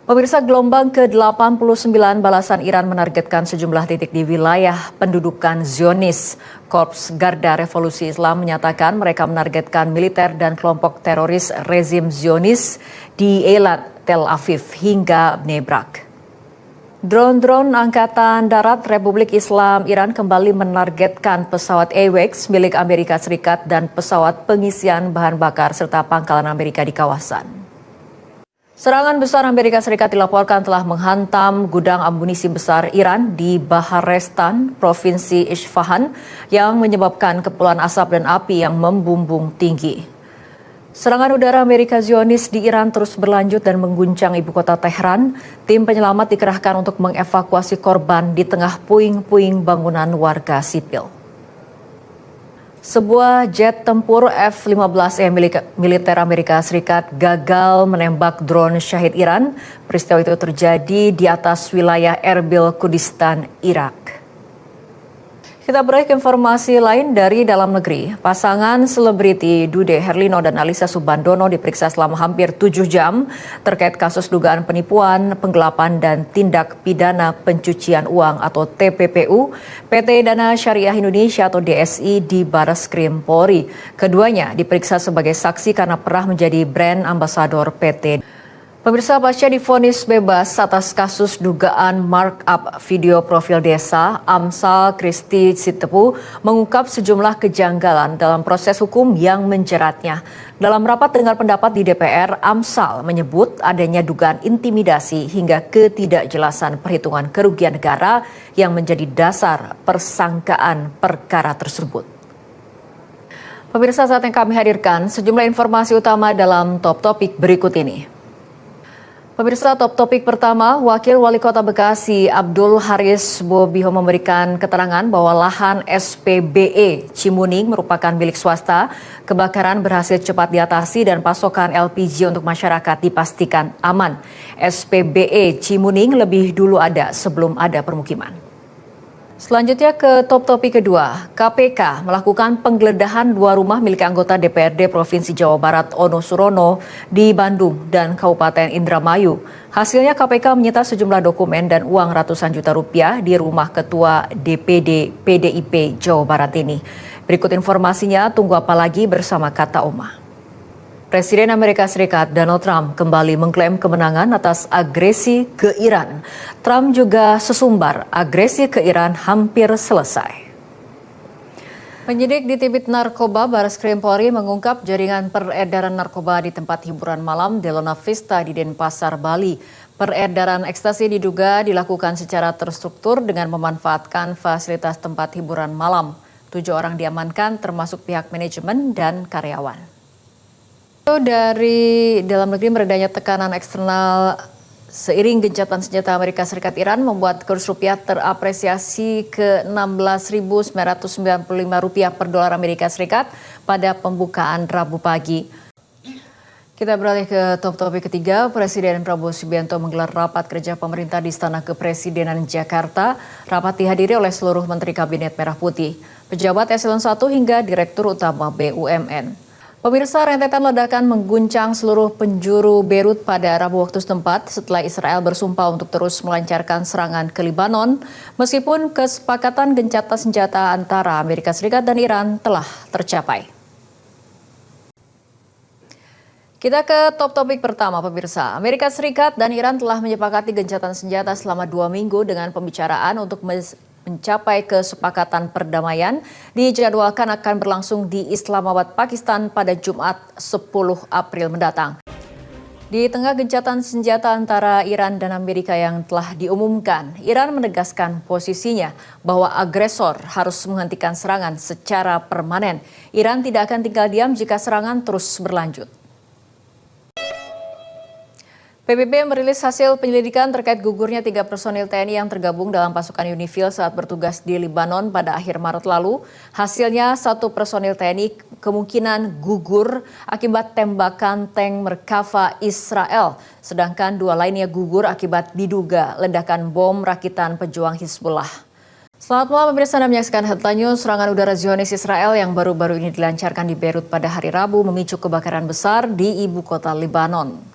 Pemirsa, gelombang ke-89 balasan Iran menargetkan sejumlah titik di wilayah pendudukan Zionis. Korps Garda Revolusi Islam menyatakan mereka menargetkan militer dan kelompok teroris rezim Zionis di Eilat, Tel Aviv hingga Bnei Brak. Drone-drone Angkatan Darat Republik Islam Iran kembali menargetkan pesawat AWACS milik Amerika Serikat dan pesawat pengisian bahan bakar serta pangkalan Amerika di kawasan. Serangan besar Amerika Serikat dilaporkan telah menghantam gudang amunisi besar Iran di Baharestan, Provinsi Isfahan, yang menyebabkan kepulan asap dan api yang membumbung tinggi. Serangan udara Amerika Zionis di Iran terus berlanjut dan mengguncang ibu kota Tehran. Tim penyelamat dikerahkan untuk mengevakuasi korban di tengah puing-puing bangunan warga sipil. Sebuah jet tempur F-15E militer Amerika Serikat gagal menembak drone Syahid Iran. Peristiwa itu terjadi di atas wilayah Erbil, Kurdistan, Irak. Kita beralih ke informasi lain dari dalam negeri. Pasangan selebriti Dude Herlino dan Alyssa Soebandono diperiksa selama hampir 7 jam terkait kasus dugaan penipuan, penggelapan, dan tindak pidana pencucian uang atau TPPU PT Dana Syariah Indonesia atau DSI di Barreskrim Polri. Keduanya diperiksa sebagai saksi karena pernah menjadi brand ambasador PT. Pemirsa, pasca divonis bebas atas kasus dugaan markup video profil desa, Amsal Kristi Sitepu mengungkap sejumlah kejanggalan dalam proses hukum yang menjeratnya. Dalam rapat dengar pendapat di DPR, Amsal menyebut adanya dugaan intimidasi hingga ketidakjelasan perhitungan kerugian negara yang menjadi dasar persangkaan perkara tersebut. Pemirsa, saat yang kami hadirkan sejumlah informasi utama dalam Top Topik berikut ini. Pemirsa, top topik pertama, Wakil Wali Kota Bekasi Abdul Haris Bobiho memberikan keterangan bahwa lahan SPBE Cimuning merupakan milik swasta. Kebakaran berhasil cepat diatasi dan pasokan LPG untuk masyarakat dipastikan aman. SPBE Cimuning lebih dulu ada sebelum ada permukiman. Selanjutnya ke top topik kedua, KPK melakukan penggeledahan 2 rumah milik anggota DPRD Provinsi Jawa Barat Ono Surono di Bandung dan Kabupaten Indramayu. Hasilnya KPK menyita sejumlah dokumen dan uang ratusan juta rupiah di rumah Ketua DPD PDIP Jawa Barat ini. Berikut informasinya, tunggu apa lagi bersama Kata Oma. Presiden Amerika Serikat Donald Trump kembali mengklaim kemenangan atas agresi ke Iran. Trump juga sesumbar agresi ke Iran hampir selesai. Penyidik di Tibit Narkoba Barreskrim Polri mengungkap jaringan peredaran narkoba di tempat hiburan malam Delona Vista di Denpasar, Bali. Peredaran ekstasi diduga dilakukan secara terstruktur dengan memanfaatkan fasilitas tempat hiburan malam. 7 orang diamankan termasuk pihak manajemen dan karyawan. Dari dalam negeri, meredanya tekanan eksternal seiring gencatan senjata Amerika Serikat Iran membuat kurs rupiah terapresiasi ke Rp16.995 per dolar Amerika Serikat pada pembukaan Rabu pagi. Kita beralih ke top topik ketiga. Presiden Prabowo Subianto menggelar rapat kerja pemerintah di Istana Kepresidenan Jakarta. Rapat dihadiri oleh seluruh Menteri Kabinet Merah Putih, pejabat eselon 1 hingga Direktur Utama BUMN. Pemirsa, rentetan ledakan mengguncang seluruh penjuru Beirut pada Rabu waktu setempat setelah Israel bersumpah untuk terus melancarkan serangan ke Lebanon, meskipun kesepakatan gencatan senjata antara Amerika Serikat dan Iran telah tercapai. Kita ke top topik pertama, pemirsa. Amerika Serikat dan Iran telah menyepakati gencatan senjata selama 2 minggu dengan pembicaraan untuk mencapai kesepakatan perdamaian dijadwalkan akan berlangsung di Islamabad, Pakistan pada Jumat 10 April mendatang. Di tengah gencatan senjata antara Iran dan Amerika yang telah diumumkan, Iran menegaskan posisinya bahwa agresor harus menghentikan serangan secara permanen. Iran tidak akan tinggal diam jika serangan terus berlanjut. PBB merilis hasil penyelidikan terkait gugurnya 3 personil TNI yang tergabung dalam pasukan UNIFIL saat bertugas di Lebanon pada akhir Maret lalu. Hasilnya 1 personil TNI kemungkinan gugur akibat tembakan tank Merkava Israel, sedangkan 2 lainnya gugur akibat diduga ledakan bom rakitan pejuang Hizbullah. Selamat malam pemirsa, Anda menyaksikan Headline News. Serangan udara Zionis Israel yang baru-baru ini dilancarkan di Beirut pada hari Rabu memicu kebakaran besar di ibu kota Lebanon.